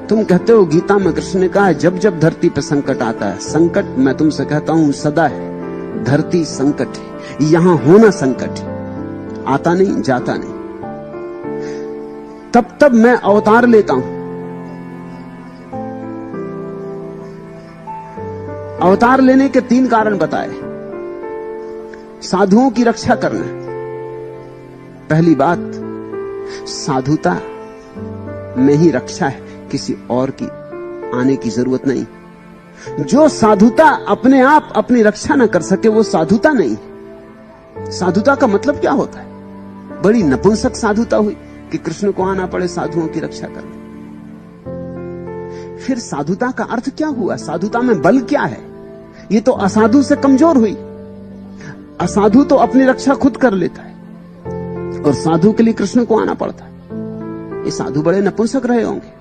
तुम कहते हो गीता में कृष्ण ने कहा है जब जब धरती पर संकट आता है, संकट मैं तुमसे कहता हूं सदा है। धरती संकट है, यहां होना संकट है, आता नहीं जाता नहीं। तब तब मैं अवतार लेता हूं। अवतार लेने के 3 कारण बताए। साधुओं की रक्षा करना, पहली बात, साधुता में ही रक्षा है, किसी और की आने की जरूरत नहीं। जो साधुता अपने आप अपनी रक्षा न कर सके वो साधुता नहीं। साधुता का मतलब क्या होता है? बड़ी नपुंसक साधुता हुई कि कृष्ण को आना पड़े साधुओं की रक्षा करने। फिर साधुता का अर्थ क्या हुआ? साधुता में बल क्या है? ये तो असाधु से कमजोर हुई। असाधु तो अपनी रक्षा खुद कर लेता है और साधु के लिए कृष्ण को आना पड़ता है। ये साधु बड़े नपुंसक रहे होंगे।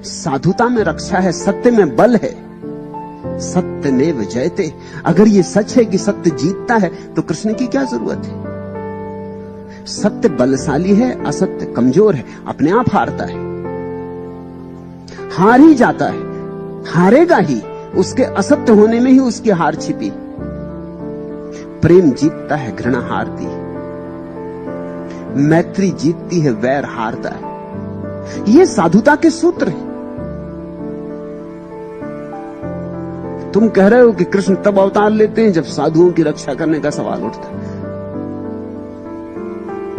साधुता में रक्षा है, सत्य में बल है। सत्यमेव जयते। अगर ये सच है कि सत्य जीतता है तो कृष्ण की क्या जरूरत है? सत्य बलशाली है, असत्य कमजोर है, अपने आप हारता है, हार ही जाता है, हारेगा ही। उसके असत्य होने में ही उसकी हार छिपी। प्रेम जीतता है, घृणा हारती है। मैत्री जीतती है, वैर हारता है। ये साधुता के सूत्र हैं। तुम कह रहे हो कि कृष्ण तब अवतार लेते हैं जब साधुओं की रक्षा करने का सवाल उठता है।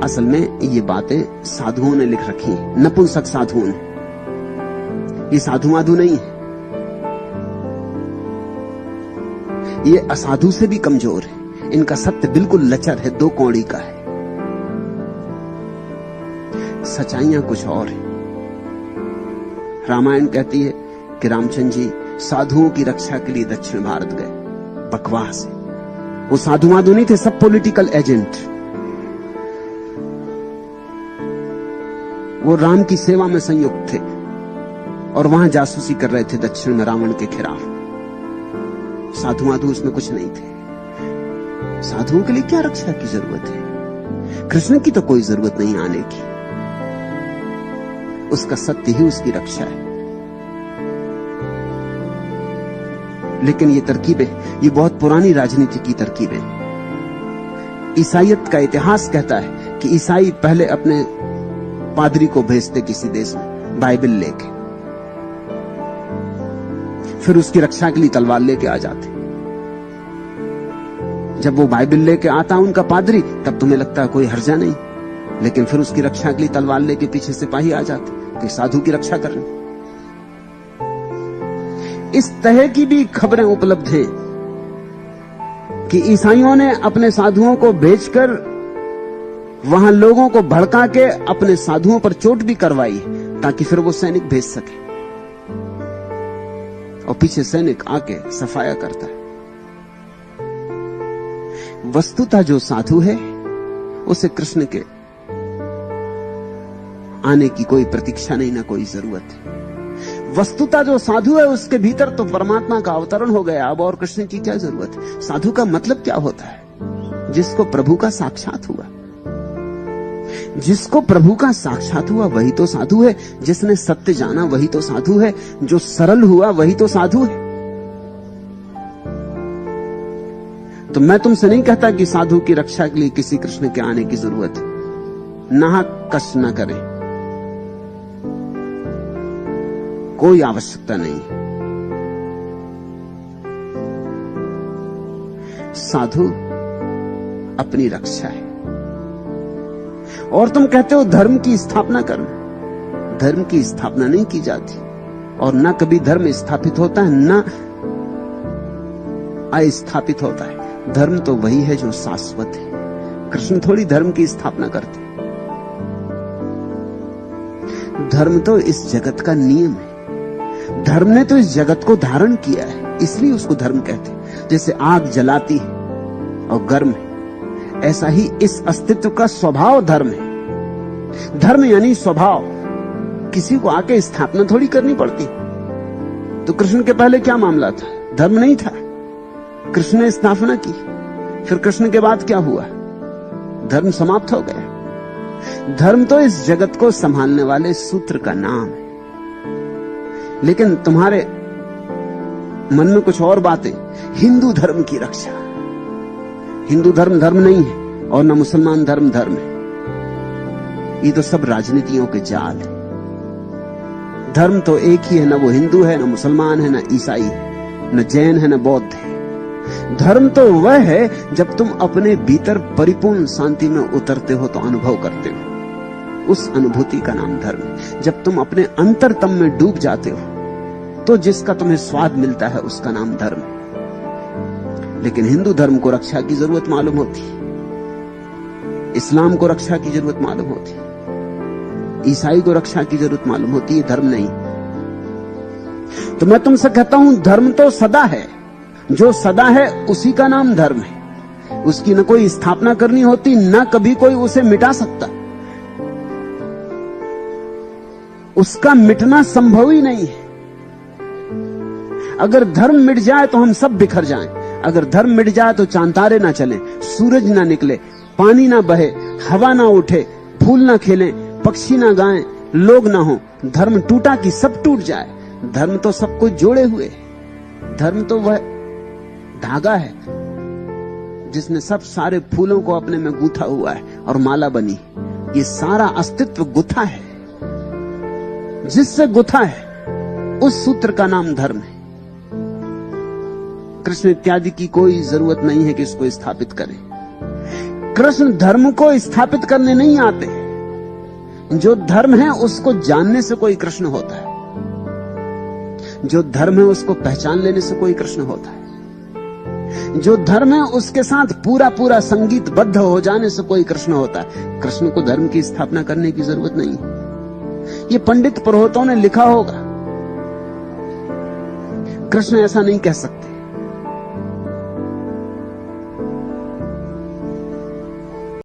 असल में ये बातें साधुओं ने लिख रखी हैं, नपुंसक साधुओं ने। ये साधु माधु नहीं है, ये असाधु से भी कमजोर है। इनका सत्य बिल्कुल लचर है, 2 कौड़ी का है। सच्चाइयां कुछ और है। रामायण कहती है कि रामचंद्र जी साधुओं की रक्षा के लिए दक्षिण भारत गए। बकवास है। वो साधु माधु नहीं थे, सब पॉलिटिकल एजेंट। वो राम की सेवा में संयुक्त थे और वहां जासूसी कर रहे थे दक्षिण में रावण के खिलाफ। साधु माधु उसमें कुछ नहीं थे। साधुओं के लिए क्या रक्षा की जरूरत है? कृष्ण की तो कोई जरूरत नहीं आने की। उसका सत्य ही उसकी रक्षा है। लेकिन ये तरकीबें, ये बहुत पुरानी राजनीति की तरकीबें। ईसाईयत का इतिहास कहता है कि ईसाई पहले अपने पादरी को भेजते किसी देश में बाइबल लेके, फिर उसकी रक्षा के लिए तलवार लेके आ जाते। जब वो बाइबल लेके आता उनका पादरी, तब तुम्हें लगता है कोई हर्जा नहीं, लेकिन फिर उसकी रक्षा के लिए तलवार लेके पीछे सिपाही आ जाते कि साधु की रक्षा करनी। इस तरह की भी खबरें उपलब्ध हैं कि ईसाइयों ने अपने साधुओं को भेजकर वहां लोगों को भड़का के अपने साधुओं पर चोट भी करवाई ताकि फिर वो सैनिक भेज सके, और पीछे सैनिक आके सफाया करता है। वस्तुतः जो साधु है उसे कृष्ण के आने की कोई प्रतीक्षा नहीं, ना कोई जरूरत है। वस्तुतः जो साधु है उसके भीतर तो परमात्मा का अवतरण हो गया, अब और कृष्ण की क्या जरूरत है? साधु का मतलब क्या होता है? जिसको प्रभु का साक्षात हुआ। जिसको प्रभु का साक्षात हुआ वही तो साधु है। जिसने सत्य जाना वही तो साधु है। जो सरल हुआ वही तो साधु है। तो मैं तुमसे नहीं कहता कि साधु की रक्षा के लिए किसी कृष्ण के आने की जरूरत है। नाहक कष्ट न करें, कोई आवश्यकता नहीं। साधु अपनी रक्षा है। और तुम कहते हो धर्म की स्थापना करना। धर्म की स्थापना नहीं की जाती, और ना कभी धर्म स्थापित होता है, ना अस्थापित होता है। धर्म तो वही है जो शाश्वत है। कृष्ण थोड़ी धर्म की स्थापना करते। धर्म तो इस जगत का नियम है। धर्म ने तो इस जगत को धारण किया है, इसलिए उसको धर्म कहते हैं। जैसे आग जलाती है और गर्म है, ऐसा ही इस अस्तित्व का स्वभाव धर्म है। धर्म यानी स्वभाव। किसी को आके स्थापना थोड़ी करनी पड़ती। तो कृष्ण के पहले क्या मामला था? धर्म नहीं था, कृष्ण ने स्थापना की। फिर कृष्ण के बाद क्या हुआ? धर्म समाप्त हो गया। धर्म तो इस जगत को संभालने वाले सूत्र का नाम है। लेकिन तुम्हारे मन में कुछ और बातें। हिंदू धर्म की रक्षा। हिंदू धर्म धर्म नहीं है और न मुसलमान धर्म धर्म है। ये तो सब राजनीतियों के जाल है। धर्म तो एक ही है, ना वो हिंदू है, ना मुसलमान है, ना ईसाई है, न जैन है, न बौद्ध है। धर्म तो वह है जब तुम अपने भीतर परिपूर्ण शांति में उतरते हो तो अनुभव करते हो, उस अनुभूति का नाम धर्म है। जब तुम अपने अंतरतम में डूब जाते हो तो जिसका तुम्हें स्वाद मिलता है उसका नाम धर्म है। लेकिन हिंदू धर्म को रक्षा की जरूरत मालूम होती, इस्लाम को रक्षा की जरूरत मालूम होती, ईसाई को रक्षा की जरूरत मालूम होती है, धर्म नहीं। तो मैं तुमसे कहता हूं धर्म तो सदा है, जो सदा है उसी का नाम धर्म है। उसकी न कोई स्थापना करनी होती, न कभी कोई उसे मिटा सकता। उसका मिटना संभव ही नहीं है। अगर धर्म मिट जाए तो हम सब बिखर जाएं। अगर धर्म मिट जाए तो चांतारे ना चलें, सूरज ना निकले, पानी ना बहे, हवा ना उठे, फूल ना खिलें, पक्षी ना गाएं, लोग ना हो। धर्म टूटा कि सब टूट जाए। धर्म तो सबको जोड़े हुए। धर्म तो वह धागा है जिसने सब सारे फूलों को अपने में गूंथा हुआ है और माला बनी। ये सारा अस्तित्व गुथा है। जिससे गुथा है उस सूत्र का नाम धर्म है। कृष्ण इत्यादि की कोई जरूरत नहीं है कि इसको स्थापित करें। कृष्ण धर्म को स्थापित करने नहीं आते। जो धर्म है उसको जानने से कोई कृष्ण होता है। जो धर्म है उसको पहचान लेने से कोई कृष्ण होता है। जो धर्म है उसके साथ पूरा पूरा संगीतबद्ध हो जाने से कोई कृष्ण होता है। कृष्ण को धर्म की स्थापना करने की जरूरत नहीं है। ये पंडित पुरोहितों ने लिखा होगा, कृष्ण ऐसा नहीं कह सकते।